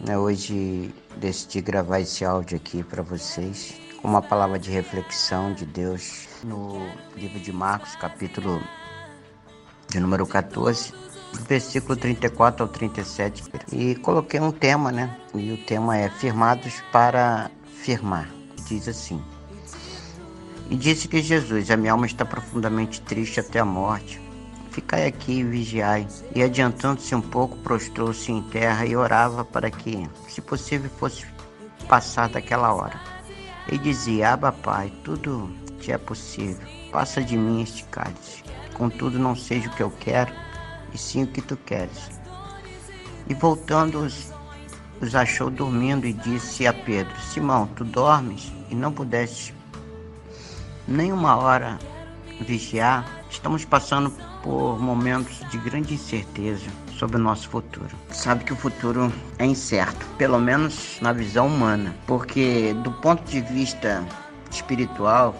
Hoje decidi gravar esse áudio aqui para vocês com uma palavra de reflexão de Deus no livro de Marcos, capítulo de número 14, do versículo 34 ao 37. E coloquei um tema, E o tema é Firmados para Firmar. Diz assim: E disse que Jesus, a minha alma está profundamente triste até a morte. Ficai aqui e vigiai. E adiantando-se um pouco, prostrou-se em terra e orava para que, se possível, fosse passar daquela hora. E dizia: Abba, Pai, tudo te é possível. Passa de mim este cálice. Contudo, não seja o que eu quero, e sim o que tu queres. E voltando, os achou dormindo e disse a Pedro: Simão, tu dormes e não pudeste nem uma hora vigiar? Estamos passando por momentos de grande incerteza sobre o nosso futuro. Sabe que o futuro é incerto, pelo menos na visão humana, porque do ponto de vista espiritual,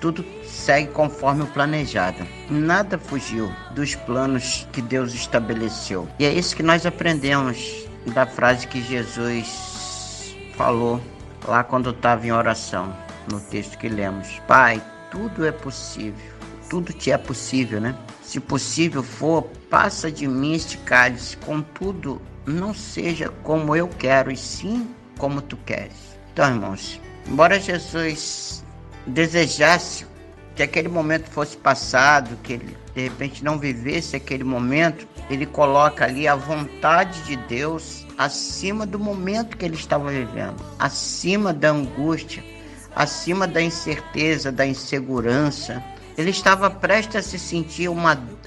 tudo segue conforme o planejado. Nada fugiu dos planos que Deus estabeleceu. E é isso que nós aprendemos da frase que Jesus falou lá quando estava em oração, no texto que lemos: Pai, tudo é possível. Tudo te é possível, Se possível for, passa de mim este cálice. Contudo, não seja como eu quero, e sim como tu queres. Então, irmãos, embora Jesus desejasse que aquele momento fosse passado, que ele de repente não vivesse aquele momento, ele coloca ali a vontade de Deus acima do momento que ele estava vivendo, acima da angústia, acima da incerteza, da insegurança. Ele estava prestes a se sentir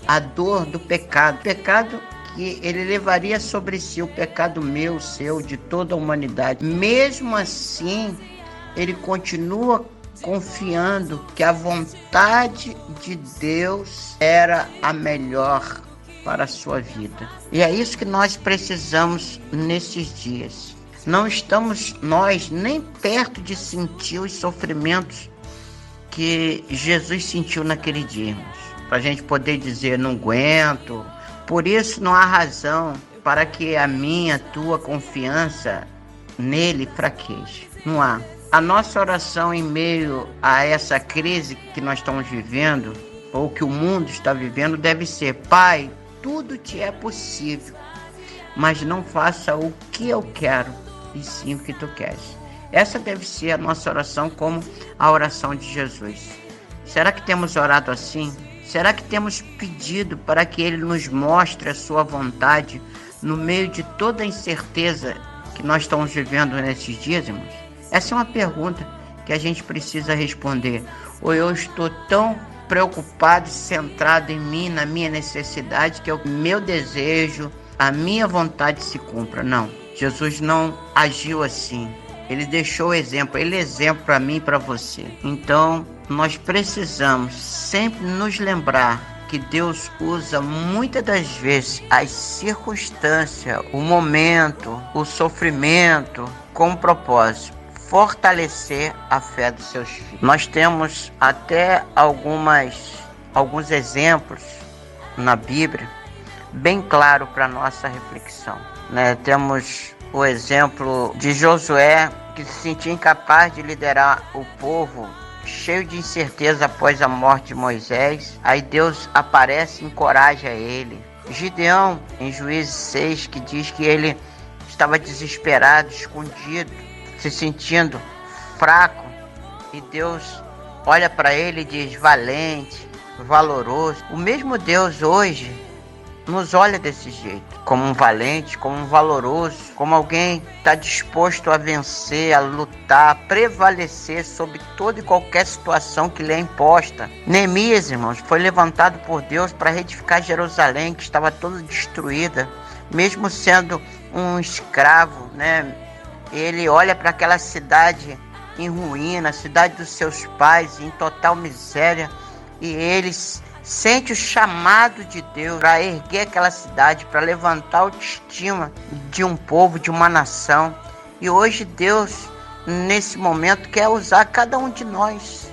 a dor do pecado. O pecado que ele levaria sobre si, o pecado meu, seu, de toda a humanidade. Mesmo assim, ele continua confiando que a vontade de Deus era a melhor para a sua vida. E é isso que nós precisamos nesses dias. Não estamos nós nem perto de sentir os sofrimentos que Jesus sentiu naquele dia, irmãos, para a gente poder dizer: não aguento. Por isso não há razão para que a minha, tua confiança nele fraqueje. Não há. A nossa oração em meio a essa crise que nós estamos vivendo, ou que o mundo está vivendo, deve ser: Pai, tudo te é possível, mas não faça o que eu quero, e sim o que tu queres. Essa deve ser a nossa oração, como a oração de Jesus. Será que temos orado assim? Será que temos pedido para que Ele nos mostre a sua vontade no meio de toda a incerteza que nós estamos vivendo nesses dias, irmãos? Essa é uma pergunta que a gente precisa responder. Ou eu estou tão preocupado e centrado em mim, na minha necessidade, que o meu desejo, a minha vontade se cumpra? Não, Jesus não agiu assim. Ele deixou o exemplo, ele é exemplo para mim e para você. Então, nós precisamos sempre nos lembrar que Deus usa muitas das vezes as circunstâncias, o momento, o sofrimento, com propósito: fortalecer a fé dos seus filhos. Nós temos até alguns exemplos na Bíblia bem claro para nossa reflexão, Temos o exemplo de Josué, que se sentia incapaz de liderar o povo, cheio de incerteza após a morte de Moisés. Aí Deus aparece e encoraja ele. Gideão, em Juízes 6, que diz que ele estava desesperado, escondido, se sentindo fraco, e Deus olha para ele e diz: valente, valoroso. O mesmo Deus hoje nos olha desse jeito, como um valente, como um valoroso, como alguém que está disposto a vencer, a lutar, a prevalecer sobre toda e qualquer situação que lhe é imposta. Neemias, irmãos, foi levantado por Deus para reedificar Jerusalém, que estava toda destruída, mesmo sendo um escravo, Ele olha para aquela cidade em ruína, a cidade dos seus pais em total miséria, e eles sente o chamado de Deus para erguer aquela cidade, para levantar a autoestima de um povo, de uma nação. E hoje Deus, nesse momento, quer usar cada um de nós.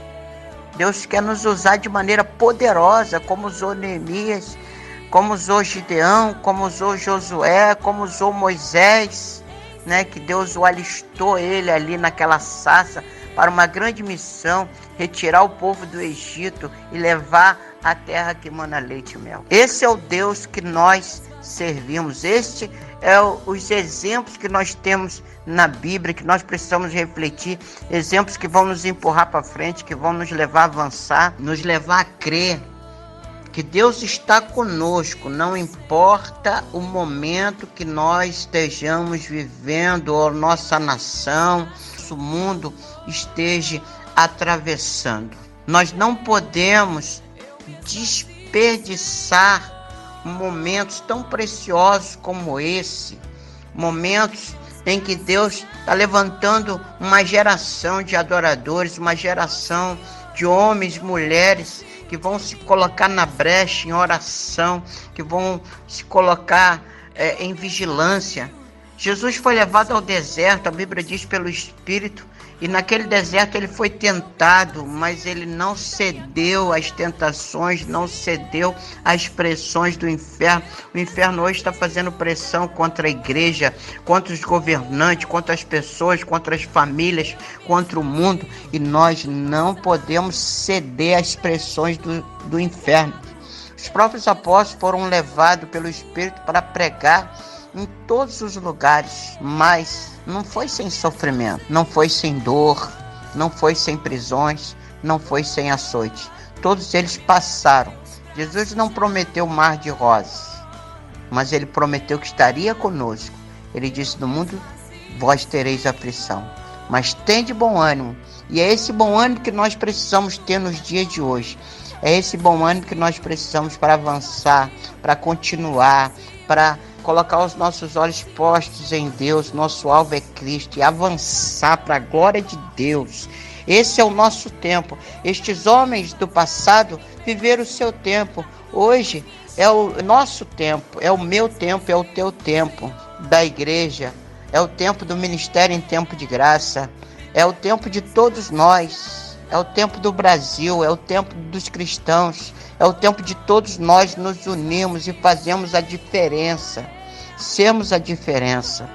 Deus quer nos usar de maneira poderosa, como usou Neemias, como usou Gideão, como usou Josué, como usou Moisés, né, que Deus o alistou ele ali naquela sarça para uma grande missão, retirar o povo do Egito e levar a terra que mana leite e mel. Esse é o Deus que nós servimos. Este é os exemplos que nós temos na Bíblia, que nós precisamos refletir, exemplos que vão nos empurrar para frente, que vão nos levar a avançar, nos levar a crer que Deus está conosco, não importa o momento que nós estejamos vivendo, ou nossa nação, nosso mundo esteja atravessando. Nós não podemos desperdiçar momentos tão preciosos como esse, momentos em que Deus está levantando uma geração de adoradores, uma geração de homens, mulheres que vão se colocar na brecha em oração, que vão se colocar em vigilância. Jesus foi levado ao deserto, a Bíblia diz, pelo Espírito, e naquele deserto ele foi tentado, mas ele não cedeu às tentações, não cedeu às pressões do inferno. O inferno hoje está fazendo pressão contra a igreja, contra os governantes, contra as pessoas, contra as famílias, contra o mundo, e nós não podemos ceder às pressões do inferno. Os próprios apóstolos foram levados pelo Espírito para pregar em todos os lugares, mas não foi sem sofrimento, não foi sem dor, não foi sem prisões, não foi sem açoite. Todos eles passaram. Jesus não prometeu mar de rosas, mas ele prometeu que estaria conosco. Ele disse: no mundo vós tereis aflição, mas tende bom ânimo. E é esse bom ânimo que nós precisamos ter nos dias de hoje. É esse bom ânimo que nós precisamos para avançar, para continuar, para colocar os nossos olhos postos em Deus. Nosso alvo é Cristo, e avançar para a glória de Deus. Esse é o nosso tempo. Estes homens do passado viveram o seu tempo. Hoje é o nosso tempo, é o meu tempo, é o teu tempo da igreja, é o tempo do ministério em tempo de graça, é o tempo de todos nós, é o tempo do Brasil, é o tempo dos cristãos, é o tempo de todos nós nos unirmos e fazermos a diferença, sermos a diferença.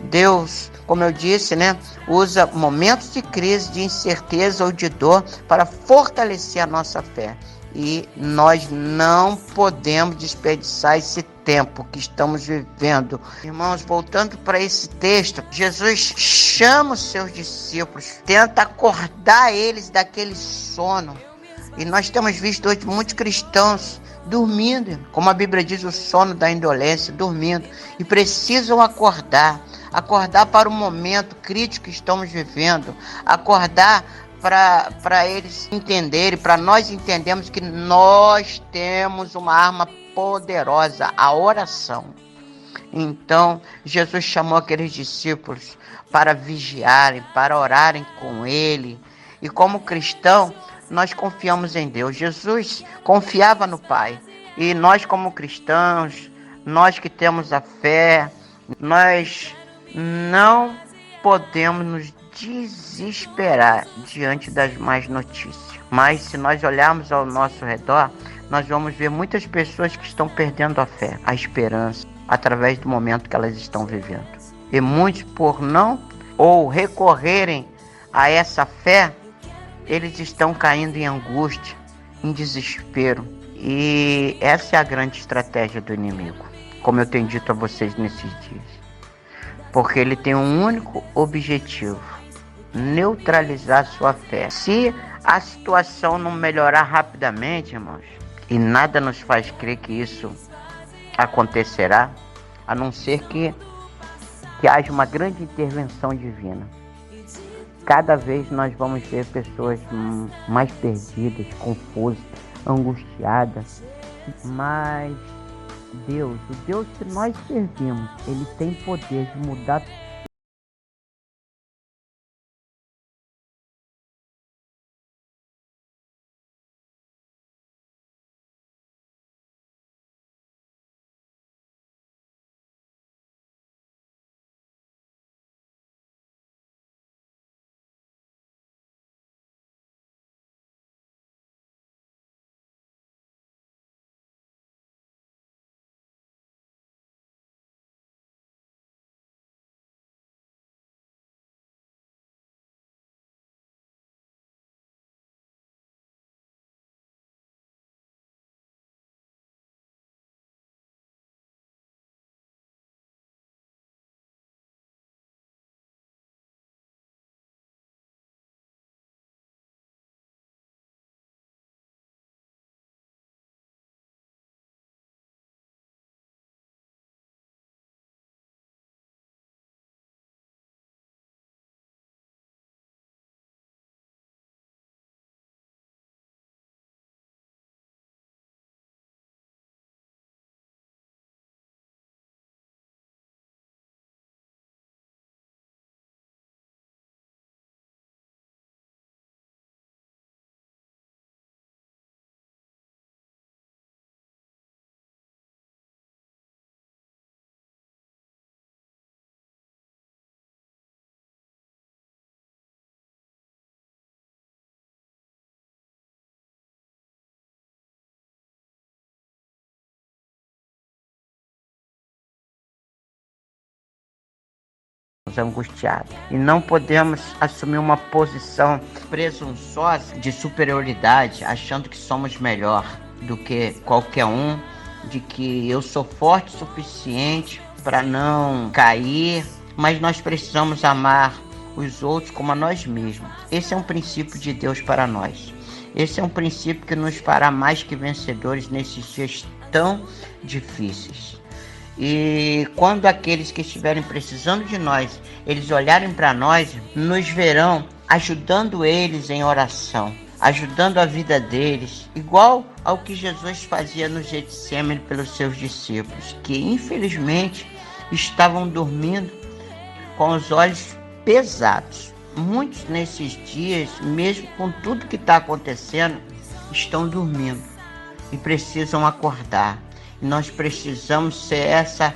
Deus, como eu disse, usa momentos de crise, de incerteza ou de dor para fortalecer a nossa fé. E nós não podemos desperdiçar esse tempo que estamos vivendo. Irmãos, voltando para esse texto, Jesus chama os seus discípulos, tenta acordar eles daquele sono. E nós temos visto hoje muitos cristãos dormindo, como a Bíblia diz, o sono da indolência, dormindo. E precisam acordar para o momento crítico que estamos vivendo, acordar para eles entenderem, para nós entendermos que nós temos uma arma poderosa, a oração. Então, Jesus chamou aqueles discípulos para vigiarem, para orarem com ele. E como cristão, nós confiamos em Deus. Jesus confiava no Pai. E nós, como cristãos, nós que temos a fé, nós não podemos nos desesperar diante das más notícias. Mas se nós olharmos ao nosso redor, nós vamos ver muitas pessoas que estão perdendo a fé, a esperança, através do momento que elas estão vivendo. E muitos, por não ou recorrerem a essa fé, eles estão caindo em angústia, em desespero. E essa é a grande estratégia do inimigo, como eu tenho dito a vocês nesses dias. Porque ele tem um único objetivo: neutralizar sua fé. Se a situação não melhorar rapidamente, irmãos, e nada nos faz crer que isso acontecerá, a não ser que haja uma grande intervenção divina. Cada vez nós vamos ver pessoas mais perdidas, confusas, angustiadas. Mas Deus, o Deus que nós servimos, ele tem poder de mudar estamos angustiados. E não podemos assumir uma posição presunçosa de superioridade, achando que somos melhor do que qualquer um, de que eu sou forte o suficiente para não cair, mas nós precisamos amar os outros como a nós mesmos. Esse é um princípio de Deus para nós. Esse é um princípio que nos fará mais que vencedores nesses dias tão difíceis. E quando aqueles que estiverem precisando de nós, eles olharem para nós, nos verão ajudando eles em oração, ajudando a vida deles, igual ao que Jesus fazia no Getsêmani pelos seus discípulos, que infelizmente estavam dormindo com os olhos pesados. Muitos nesses dias, mesmo com tudo que está acontecendo, estão dormindo e precisam acordar. E nós precisamos ser essa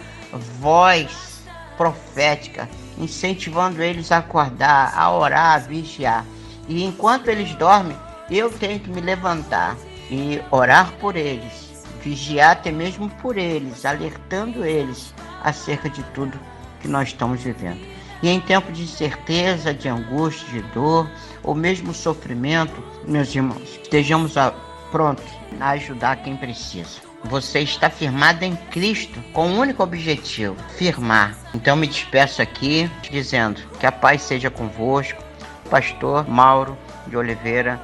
voz profética, incentivando eles a acordar, a orar, a vigiar. E enquanto eles dormem, eu tenho que me levantar e orar por eles, vigiar até mesmo por eles, alertando eles acerca de tudo que nós estamos vivendo. E em tempo de incerteza, de angústia, de dor, ou mesmo sofrimento, meus irmãos, estejamos prontos a ajudar quem precisa. Você está firmado em Cristo com um único objetivo, firmar. Então me despeço aqui dizendo que a paz seja convosco. Pastor Mauro de Oliveira.